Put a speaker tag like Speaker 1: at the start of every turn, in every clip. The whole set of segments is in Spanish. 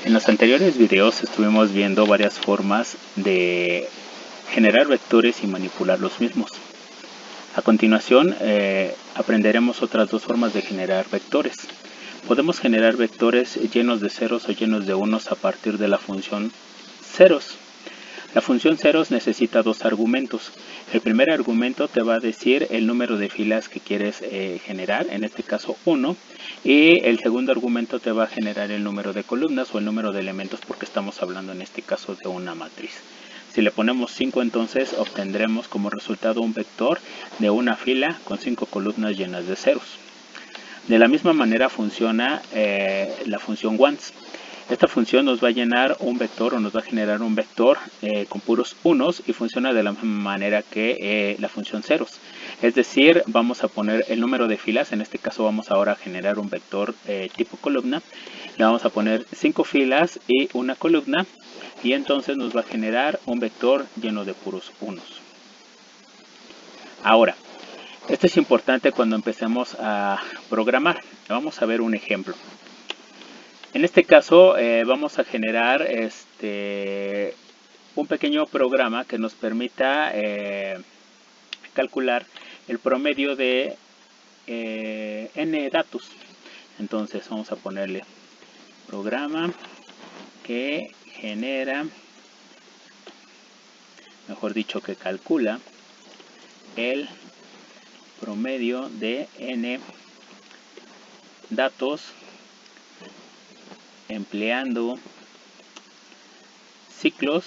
Speaker 1: En los anteriores videos estuvimos viendo varias formas de generar vectores y manipular los mismos. A continuación aprenderemos otras dos formas de generar vectores. Podemos generar vectores llenos de ceros o llenos de unos a partir de la función ceros. La función ceros necesita dos argumentos. El primer argumento te va a decir el número de filas que quieres generar, en este caso 1, y el segundo argumento te va a generar el número de columnas o el número de elementos, porque estamos hablando en este caso de una matriz. Si le ponemos 5, entonces obtendremos como resultado un vector de una fila con 5 columnas llenas de ceros. De la misma manera funciona la función once. Esta función nos va a llenar un vector o nos va a generar un vector con puros unos y funciona de la misma manera que la función ceros. Es decir, vamos a poner el número de filas, en este caso vamos ahora a generar un vector tipo columna. Le vamos a poner 5 filas y una columna y entonces nos va a generar un vector lleno de puros unos. Ahora, esto es importante cuando empecemos a programar. Vamos a ver un ejemplo. En este caso vamos a generar un pequeño programa que nos permita calcular el promedio de n datos. Entonces vamos a ponerle programa que genera, mejor dicho, que calcula el promedio de n datos empleando ciclos.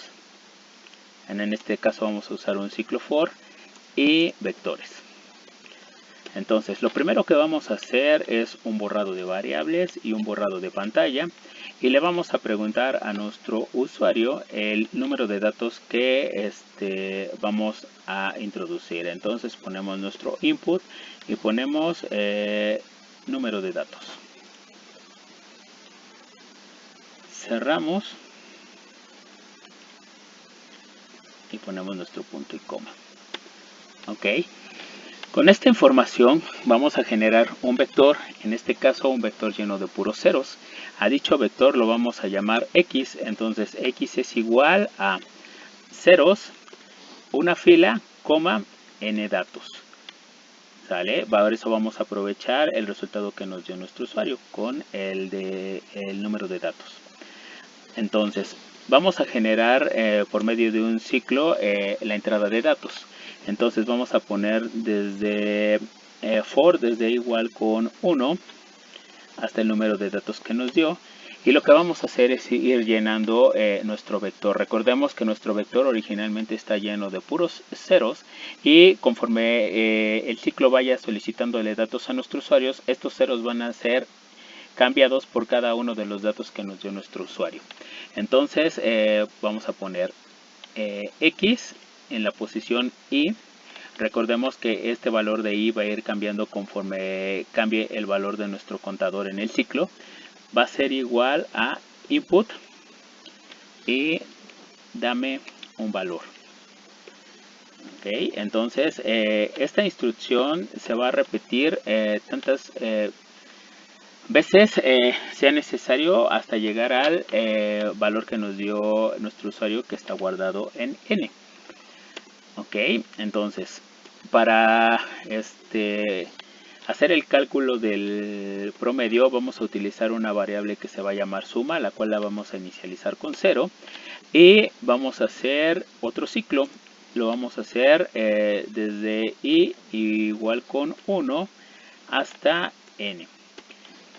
Speaker 1: En este caso vamos a usar un ciclo for y vectores. Entonces lo primero que vamos a hacer es un borrado de variables y un borrado de pantalla, y le vamos a preguntar a nuestro usuario el número de datos que vamos a introducir. Entonces ponemos nuestro input y ponemos número de datos. Cerramos y ponemos nuestro punto y coma. Ok, con esta información vamos a generar un vector, en este caso un vector lleno de puros ceros. A dicho vector lo vamos a llamar x, entonces x es igual a ceros, una fila, coma, n datos. ¿Sale? Por eso vamos a aprovechar el resultado que nos dio nuestro usuario con el número de datos. Entonces vamos a generar por medio de un ciclo la entrada de datos. Entonces vamos a poner desde for, desde igual con 1 hasta el número de datos que nos dio. Y lo que vamos a hacer es ir llenando nuestro vector. Recordemos que nuestro vector originalmente está lleno de puros ceros, y conforme el ciclo vaya solicitándole datos a nuestros usuarios, estos ceros van a ser cambiados por cada uno de los datos que nos dio nuestro usuario. Entonces vamos a poner x en la posición y. Recordemos que este valor de i va a ir cambiando conforme cambie el valor de nuestro contador en el ciclo. Va a ser igual a input y dame un valor. Ok, entonces esta instrucción se va a repetir tantas veces sea necesario hasta llegar al valor que nos dio nuestro usuario, que está guardado en n. Ok, entonces para hacer el cálculo del promedio vamos a utilizar una variable que se va a llamar suma, la cual la vamos a inicializar con 0, y vamos a hacer otro ciclo. Lo vamos a hacer desde i igual con 1 hasta n.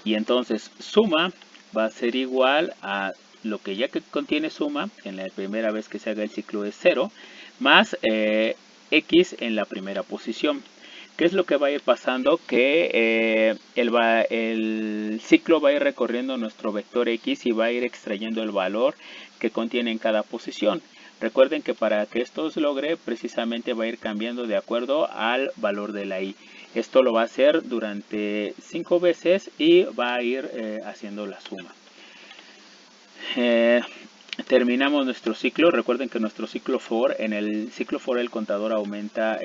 Speaker 1: Y entonces suma va a ser igual a lo que ya que contiene suma, en la primera vez que se haga el ciclo es 0, más x en la primera posición. ¿Qué es lo que va a ir pasando? Que el ciclo va a ir recorriendo nuestro vector x y va a ir extrayendo el valor que contiene en cada posición. Recuerden que para que esto se logre, precisamente va a ir cambiando de acuerdo al valor de la i. Esto lo va a hacer durante 5 veces y va a ir haciendo la suma. Terminamos nuestro ciclo. Recuerden que nuestro ciclo for, en el ciclo for el contador aumenta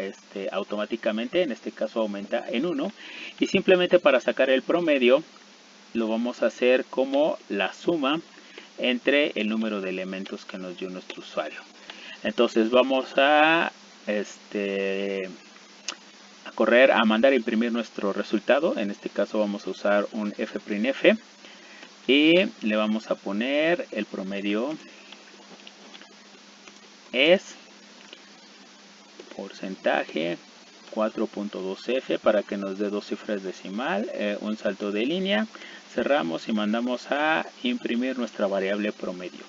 Speaker 1: automáticamente, en este caso aumenta en 1, y simplemente para sacar el promedio lo vamos a hacer como la suma entre el número de elementos que nos dio nuestro usuario. Entonces vamos a correr a mandar a imprimir nuestro resultado. En este caso vamos a usar un fprintf y le vamos a poner el promedio es porcentaje 4.2f para que nos dé 2 cifras decimal, un salto de línea, cerramos y mandamos a imprimir nuestra variable promedio.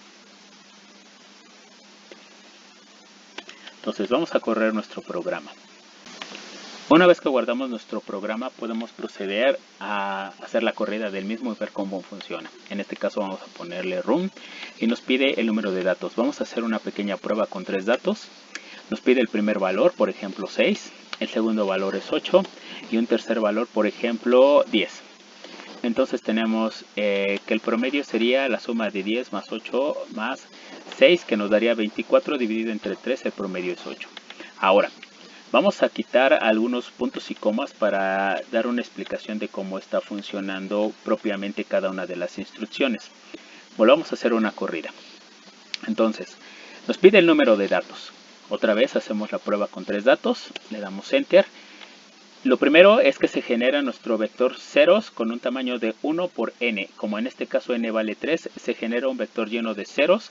Speaker 1: Entonces vamos a correr nuestro programa. Una vez que guardamos nuestro programa, podemos proceder a hacer la corrida del mismo y ver cómo funciona. En este caso vamos a ponerle run y nos pide el número de datos. Vamos a hacer una pequeña prueba con 3 datos. Nos pide el primer valor, por ejemplo 6, el segundo valor es 8 y un tercer valor, por ejemplo 10. Entonces tenemos que el promedio sería la suma de 10 más 8 más 6, que nos daría 24 dividido entre 3, el promedio es 8. Ahora, vamos a quitar algunos puntos y comas para dar una explicación de cómo está funcionando propiamente cada una de las instrucciones. Volvamos a hacer una corrida. Entonces, nos pide el número de datos. Otra vez hacemos la prueba con 3 datos, le damos Enter. Lo primero es que se genera nuestro vector ceros con un tamaño de 1 por n. Como en este caso n vale 3, se genera un vector lleno de ceros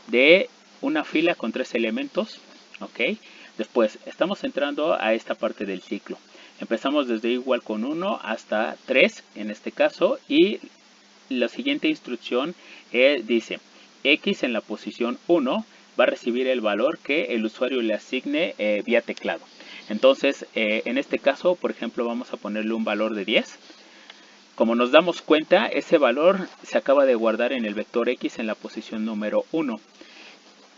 Speaker 1: de una fila con 3 elementos. ¿Ok? Después estamos entrando a esta parte del ciclo. Empezamos desde igual con 1 hasta 3 en este caso, y la siguiente instrucción dice x en la posición 1 va a recibir el valor que el usuario le asigne vía teclado. Entonces en este caso, por ejemplo, vamos a ponerle un valor de 10. Como nos damos cuenta, ese valor se acaba de guardar en el vector x en la posición número 1.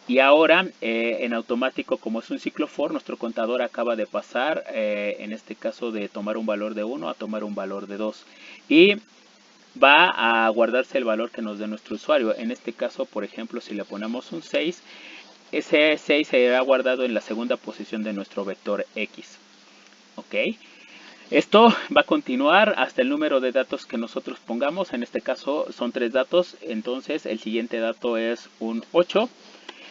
Speaker 1: Y ahora en automático, como es un ciclo for, nuestro contador acaba de pasar, en este caso, de tomar un valor de 1 a tomar un valor de 2. Y va a guardarse el valor que nos dé nuestro usuario. En este caso, por ejemplo, si le ponemos un 6, ese 6 será guardado en la segunda posición de nuestro vector x. ¿Ok? Esto va a continuar hasta el número de datos que nosotros pongamos. En este caso son 3 datos, entonces el siguiente dato es un 8.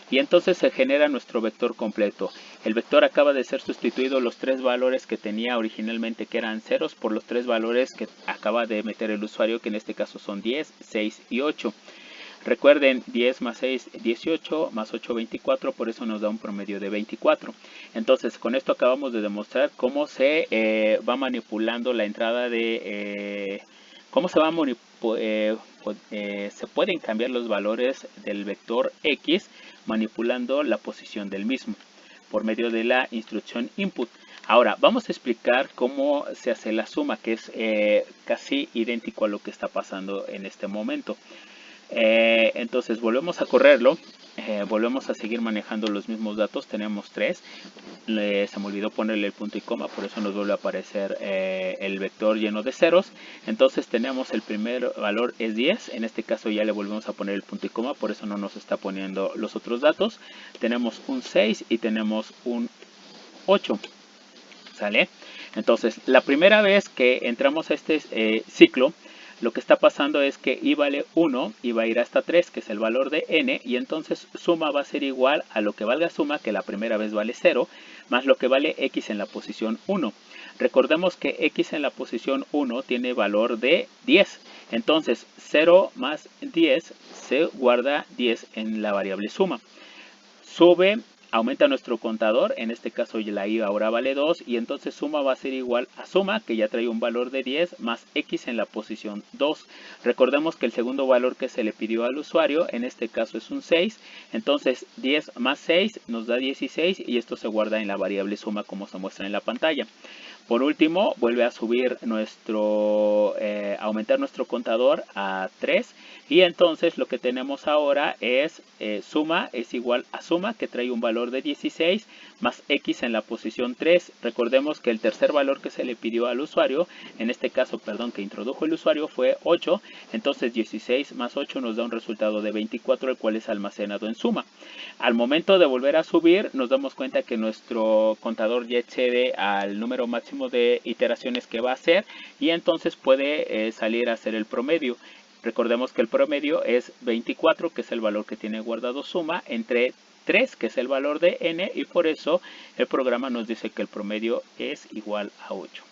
Speaker 1: Y entonces se genera nuestro vector completo. El vector acaba de ser sustituido los 3 valores que tenía originalmente, que eran ceros, por los 3 valores que acaba de meter el usuario, que en este caso son 10, 6 y 8. Recuerden, 10 más 6, 18, más 8, 24, por eso nos da un promedio de 24. Entonces, con esto acabamos de demostrar cómo se va manipulando la entrada de... cómo se va se pueden cambiar los valores del vector x manipulando la posición del mismo por medio de la instrucción input. Ahora vamos a explicar cómo se hace la suma, que es casi idéntico a lo que está pasando en este momento. Entonces volvemos a correrlo, volvemos a seguir manejando los mismos datos. Tenemos 3, se me olvidó ponerle el punto y coma, por eso nos vuelve a aparecer el vector lleno de ceros. Entonces tenemos el primer valor es 10, en este caso ya le volvemos a poner el punto y coma, por eso no nos está poniendo los otros datos. Tenemos un 6 y tenemos un 8. ¿Sale? Entonces la primera vez que entramos a este ciclo, lo que está pasando es que i vale 1 y va a ir hasta 3, que es el valor de n, y entonces suma va a ser igual a lo que valga suma, que la primera vez vale 0, más lo que vale x en la posición 1. Recordemos que x en la posición 1 tiene valor de 10, entonces 0 más 10 se guarda 10 en la variable suma. Sube, aumenta nuestro contador, en este caso la i ahora vale 2, y entonces suma va a ser igual a suma, que ya trae un valor de 10, más x en la posición 2. Recordemos que el segundo valor que se le pidió al usuario, en este caso es un 6, entonces 10 más 6 nos da 16, y esto se guarda en la variable suma como se muestra en la pantalla. Por último, vuelve a subir aumentar nuestro contador a 3, y entonces lo que tenemos ahora es suma es igual a suma, que trae un valor de 16, más x en la posición 3. Recordemos que el tercer valor que se le pidió al usuario, en este caso, perdón, que introdujo el usuario, fue 8, entonces 16 más 8 nos da un resultado de 24, el cual es almacenado en suma. Al momento de volver a subir, nos damos cuenta que nuestro contador ya excede al número máximo de iteraciones que va a hacer, y entonces puede salir a hacer el promedio. Recordemos que el promedio es 24, que es el valor que tiene guardado suma, entre 3, que es el valor de n, y por eso el programa nos dice que el promedio es igual a 8.